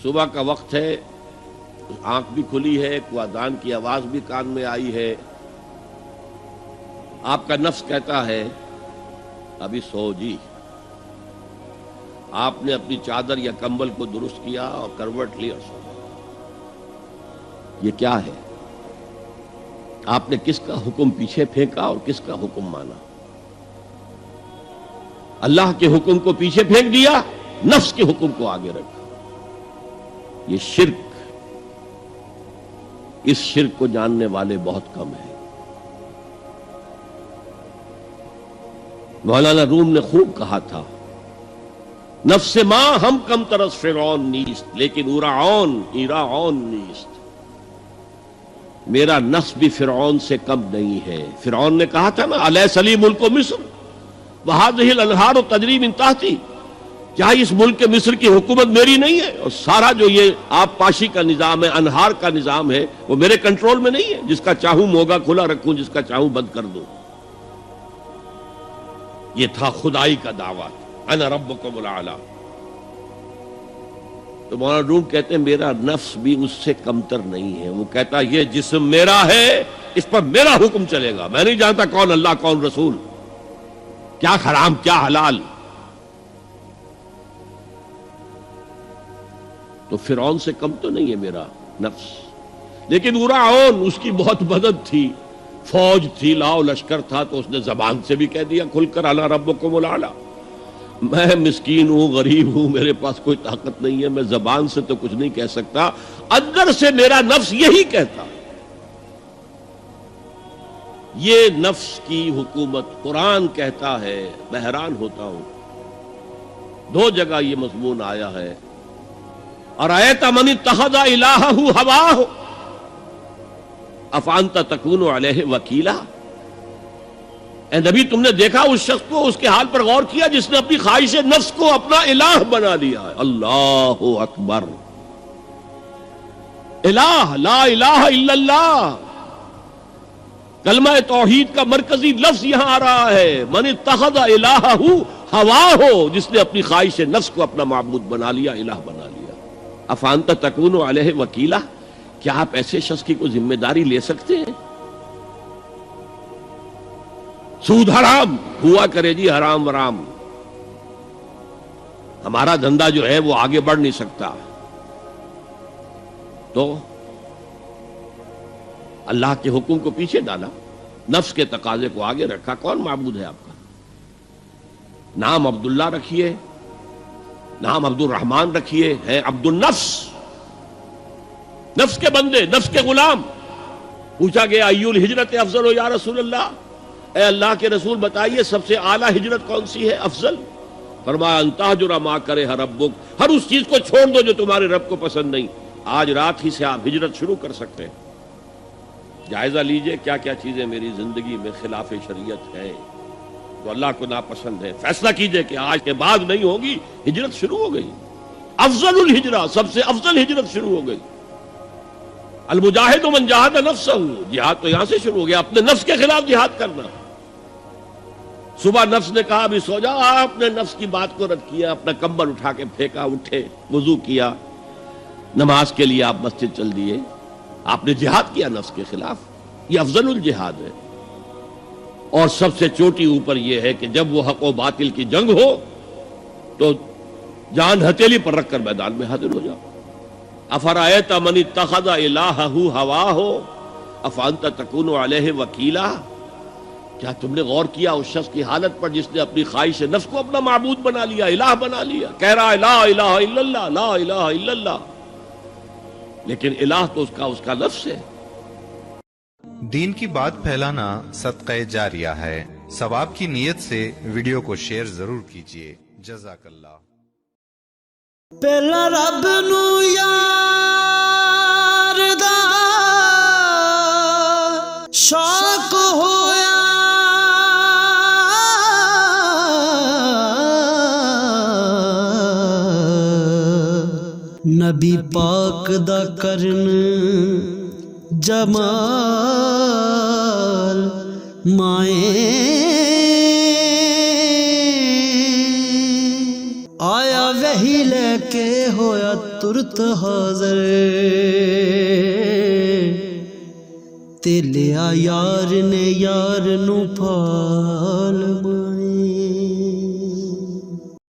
صبح کا وقت ہے، آنکھ بھی کھلی ہے، اذان کی آواز بھی کان میں آئی ہے، آپ کا نفس کہتا ہے ابھی سو جی۔ آپ نے اپنی چادر یا کمبل کو درست کیا اور کروٹ لی اور سو۔ یہ کیا ہے؟ آپ نے کس کا حکم پیچھے پھینکا اور کس کا حکم مانا؟ اللہ کے حکم کو پیچھے پھینک دیا، نفس کے حکم کو آگے رکھا۔ یہ شرک، اس شرک کو جاننے والے بہت کم ہیں۔ مولانا روم نے خوب کہا تھا، نفس ما ہم کم ترس فرعون نیست لیکن ایراعون نیست۔ میرا نفس بھی فرعون سے کم نہیں ہے۔ فرعون نے کہا تھا نا، الیس لی ملک مصر وہذہ الانہار تجری من تحتی، کیا اس ملک مصر کی حکومت میری نہیں ہے؟ اور سارا جو یہ آب پاشی کا نظام ہے، انہار کا نظام ہے، وہ میرے کنٹرول میں نہیں ہے؟ جس کا چاہوں موگا کھلا رکھوں، جس کا چاہوں بند کر دوں۔ یہ تھا خدائی کا دعویٰ، انا ربکم الاعلی۔ تو مولانا روم کہتے ہیں میرا نفس بھی اس سے کمتر نہیں ہے۔ وہ کہتا یہ جسم میرا ہے، اس پر میرا حکم چلے گا، میں نہیں جانتا کون اللہ کون رسول، کیا حرام کیا حلال۔ تو فرعون سے کم تو نہیں ہے میرا نفس، لیکن ایراعون اس کی بہت مدد تھی، فوج تھی، لاؤ لشکر تھا، تو اس نے زبان سے بھی کہہ دیا کھل کر انا ربکم الاعلی۔ میں مسکین ہوں، غریب ہوں، میرے پاس کوئی طاقت نہیں ہے، میں زبان سے تو کچھ نہیں کہہ سکتا، اندر سے میرا نفس یہی کہتا۔ یہ نفس کی حکومت قرآن کہتا ہے، میں حیران ہوتا ہوں، دو جگہ یہ مضمون آیا ہے، ارأیت من اتخذ الہہ ہواہ افانت تکون علیہ وکیلا۔ اے نبی تم نے دیکھا اس شخص کو، اس کے حال پر غور کیا جس نے اپنی خواہش نفس کو اپنا الہ بنا لیا ہے۔ اللہ اکبر، الہ، لا الہ الا اللہ، کلمہ توحید کا مرکزی لفظ یہاں آ رہا ہے، من اتخذ الہہ ہواہ، جس نے اپنی خواہش نفس کو اپنا معبود بنا لیا، الہ بنا لیا۔ افانت تکون علیہ وکیلا، کیا آپ ایسے شخص کی کوئی ذمہ داری لے سکتے ہیں؟ سود حرام ہوا کرے جی، حرام ورام، ہمارا دھندا جو ہے وہ آگے بڑھ نہیں سکتا، تو اللہ کے حکم کو پیچھے ڈالا، نفس کے تقاضے کو آگے رکھا۔ کون معبود ہے آپ کا؟ نام عبداللہ رکھیے، نام عبد الرحمن رکھیے، ہے عبد النفس، نفس کے بندے، نفس کے غلام۔ پوچھا گیا ایو الہجرت افضل یا رسول اللہ، اے اللہ کے رسول بتائیے سب سے اعلیٰ ہجرت کون سی ہے، افضل؟ فرمایا ان تہجر ما کرہ ربک، ہر اس چیز کو چھوڑ دو جو تمہارے رب کو پسند نہیں۔ آج رات ہی سے آپ ہجرت شروع کر سکتے ہیں۔ جائزہ لیجئے کیا کیا چیزیں میری زندگی میں خلاف شریعت ہیں، تو اللہ کو ناپسند ہے، فیصلہ کیجئے کہ آج کے بعد نہیں ہوگی۔ ہجرت شروع ہو گئی، افضل الہجرہ، سب سے افضل ہجرت شروع ہو گئی۔ المجاہد من جاہد نفسہ، جہاد تو یہاں سے شروع ہو گیا، اپنے نفس کے خلاف جہاد کرنا۔ صبح نفس نے کہا ابھی سو جاؤ، آپ نے نفس کی بات کو رد کیا، اپنا کمبل اٹھا کے پھینکا، اٹھے، وضو کیا، نماز کے لیے آپ مسجد چل دیے، آپ نے جہاد کیا نفس کے خلاف۔ یہ افضل الجہاد ہے۔ اور سب سے چوٹی اوپر یہ ہے کہ جب وہ حق و باطل کی جنگ ہو تو جان ہتھیلی پر رکھ کر میدان میں حاضر ہو جاؤ۔ افرأیت من اتخذ الہہ ہواہ افانت تکون علیہ وکیلا، کیا تم نے غور کیا اس شخص کی حالت پر جس نے اپنی خواہش نفس کو اپنا معبود بنا لیا، الہ بنا لیا، کہہ رہا ہے لا الہ الا اللہ، لا الہ الا اللہ، لیکن الہ تو اس کا لفظ ہے۔ دین کی بات پھیلانا صدقہ جاریہ ہے، ثواب کی نیت سے ویڈیو کو شیئر ضرور کیجیے۔ جزاک اللہ۔ پہلا رب نو یار دا شوق ہویا، نبی پاک دا کرن جمال مائیں آیا وحی لے کے ہویا ਤੁਰਤ ਹਾਜ਼ਰ, ਤੇ ਲਿਆ ਯਾਰ ਨੇ ਯਾਰ ਨੂੰ ਭਾਲ